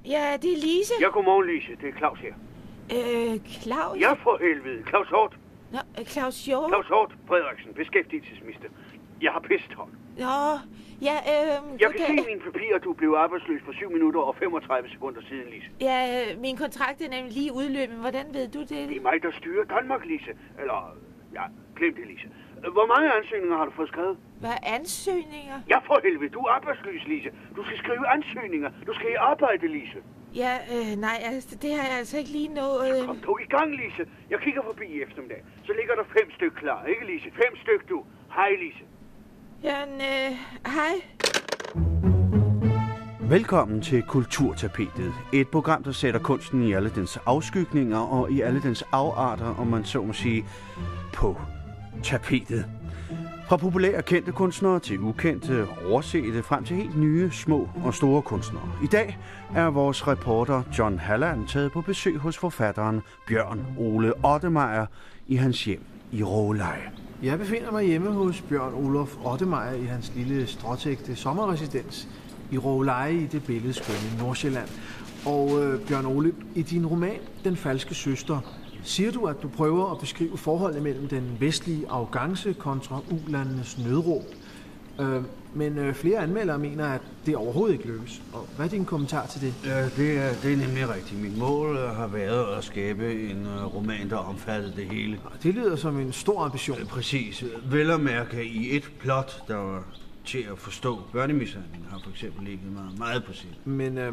Ja, det er Lise. Ja, godmorgen, Lise. Det er Claus her. Claus? Ja, for helvede. Claus Hort. Nå, Claus Hjort. Claus Hort Frederiksen, beskæftigelsesminister. Jeg har pissetråd. Nå, ja, Jeg kan se i mine papirer, at du blev arbejdsløs for 7 minutter og 35 sekunder siden, Lise. Ja, min kontrakt er nemlig lige udløbet. Hvordan ved du det? Det er mig, der styrer Danmark, Lise. Eller, ja, glem det, Lise. Hvor mange ansøgninger har du fået skrevet? Hvad ansøgninger? Ja, for helvede. Du er arbejdsløs, Lise. Du skal skrive ansøgninger. Du skal i arbejde, Lise. Ja, nej, altså, det har jeg altså ikke lige nået. Kom dog i gang, Lise. Jeg kigger forbi i eftermiddag. Så ligger der 5 stykker klar, ikke, Lise? 5 stykker, du. Hej, Lise. Jamen, hej. Velkommen til Kulturtapetet. Et program, der sætter kunsten i alle dens afskygninger og i alle dens afarter, om man så må sige, på tapetet. Fra populære kendte kunstnere til ukendte, oversete, frem til helt nye, små og store kunstnere. I dag er vores reporter John Halland taget på besøg hos forfatteren Bjørn Ole Ottemeier i hans hjem i Råleje. Jeg befinder mig hjemme hos Bjørn Olof Ottemeier i hans lille stråtægte sommerresidens i Råleje i det billedskønne Nordsjælland. Og Bjørn Ole, i din roman Den falske søster, siger du, at du prøver at beskrive forholdet mellem den vestlige arrogance kontra ulandenes nødråb. Men flere anmeldere mener, at det overhovedet ikke lykkes. Og hvad er din kommentar til det? Det er nemlig rigtigt. Mit mål har været at skabe en roman, der omfattede det hele. Det lyder som en stor ambition. Præcis. Vel at mærke i et plot, der var til at forstå. Børnemishandling har for eksempel ligget meget på siden.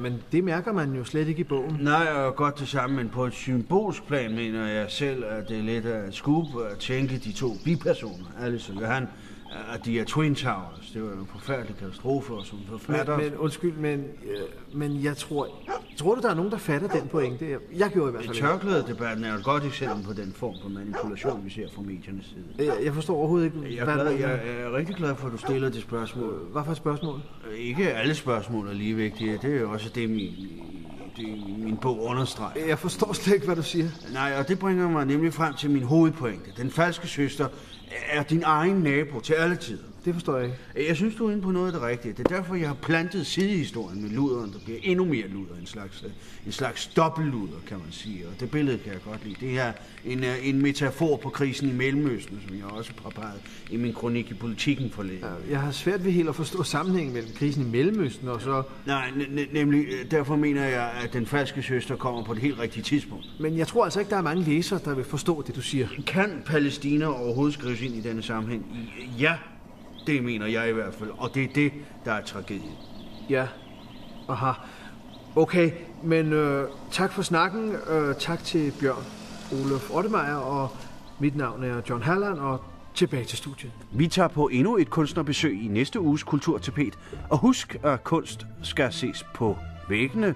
Men det mærker man jo slet ikke i bogen. Nej, og godt det samme, men på et symbolsk plan mener jeg selv, at det er lidt af et scoop at tænke de 2 bipersoner, Alice og Johan, at de er Twin Towers. Det var en forfærdelig katastrofe, og som forfatter... Men undskyld, men jeg tror du, der er nogen, der fatter den pointe? Jeg gjorde i hvert fald. Tørklædedebatten er et godt eksempel på den form for manipulation, vi ser fra mediernes side. Jeg forstår overhovedet ikke, Jeg er rigtig glad for, at du stiller det spørgsmål. Hvad for et spørgsmål? Ikke alle spørgsmål er lige vigtige. Det er jo også det, min bog understreger. Jeg forstår slet ikke, hvad du siger. Nej, og det bringer mig nemlig frem til min hovedpointe. Den falske søster er din egen nabo til alle tider. Det forstår jeg ikke. Jeg synes, du er inde på noget af det rigtige. Det er derfor, jeg har plantet sidehistorien med luderen, der bliver endnu mere luder. En slags dobbeltluder, kan man sige. Og det billede kan jeg godt lide. Det er en metafor på krisen i Mellemøsten, som jeg også påpegede i min kronik i Politikken forleden. Jeg har svært ved helt at forstå sammenhængen mellem krisen i Mellemøsten og så... Nej, nemlig derfor mener jeg, at den falske søster kommer på det helt rigtige tidspunkt. Men jeg tror altså ikke, der er mange læsere, der vil forstå det, du siger. Kan Palæstina overhovedet skrives ind i denne sammenhæng? Ja. Det mener jeg i hvert fald, og det er det, der er tragedien. Ja, aha. Okay, men tak for snakken. Tak til Bjørn Olof Ottemeier, og mit navn er John Halland, og tilbage til studiet. Vi tager på endnu et kunstnerbesøg i næste uges Kulturtapet, og husk, at kunst skal ses på væggene,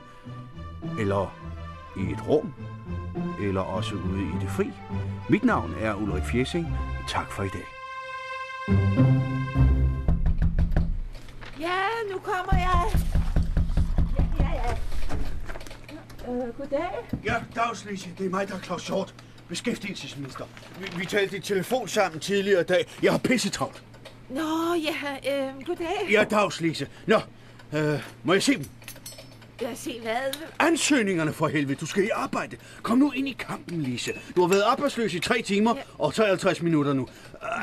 eller i et rum, eller også ude i det fri. Mit navn er Ulrik Fjesing. Tak for i dag. Ja, nu kommer jeg. Ja. Goddag. Ja, dags, Lise. Det er mig, der er Claus Hjort, beskæftigelsesminister. Vi talte i telefon sammen tidligere i dag. Jeg har pissetravlt. Nå, ja, goddag. Ja, dags, Lise. Nå, må jeg se dem? Jeg se hvad? Ansøgningerne for helvede. Du skal i arbejde. Kom nu ind i kampen, Lise. Du har været arbejdsløs i 3 timer og 53 minutter nu.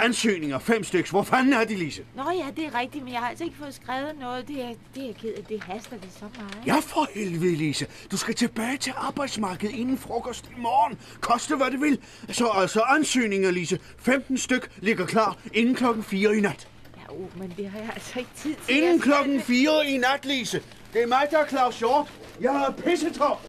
Ansøgninger, 5 stykker. Hvor fanden er de, Lise? Nå ja, det er rigtigt, men jeg har altså ikke fået skrevet noget. Det er ked af. Det haster det så meget. Ja, for helvede, Lise. Du skal tilbage til arbejdsmarkedet inden frokost i morgen. Koste hvad det vil. Så altså ansøgninger, Lise. 15 styk ligger klar inden 4:00 i nat. Ja, men det har jeg altså ikke tid til. Inden 4:00 i nat, Lise. Det er mig, der er Claus Hjort. Jeg har pissetravlt.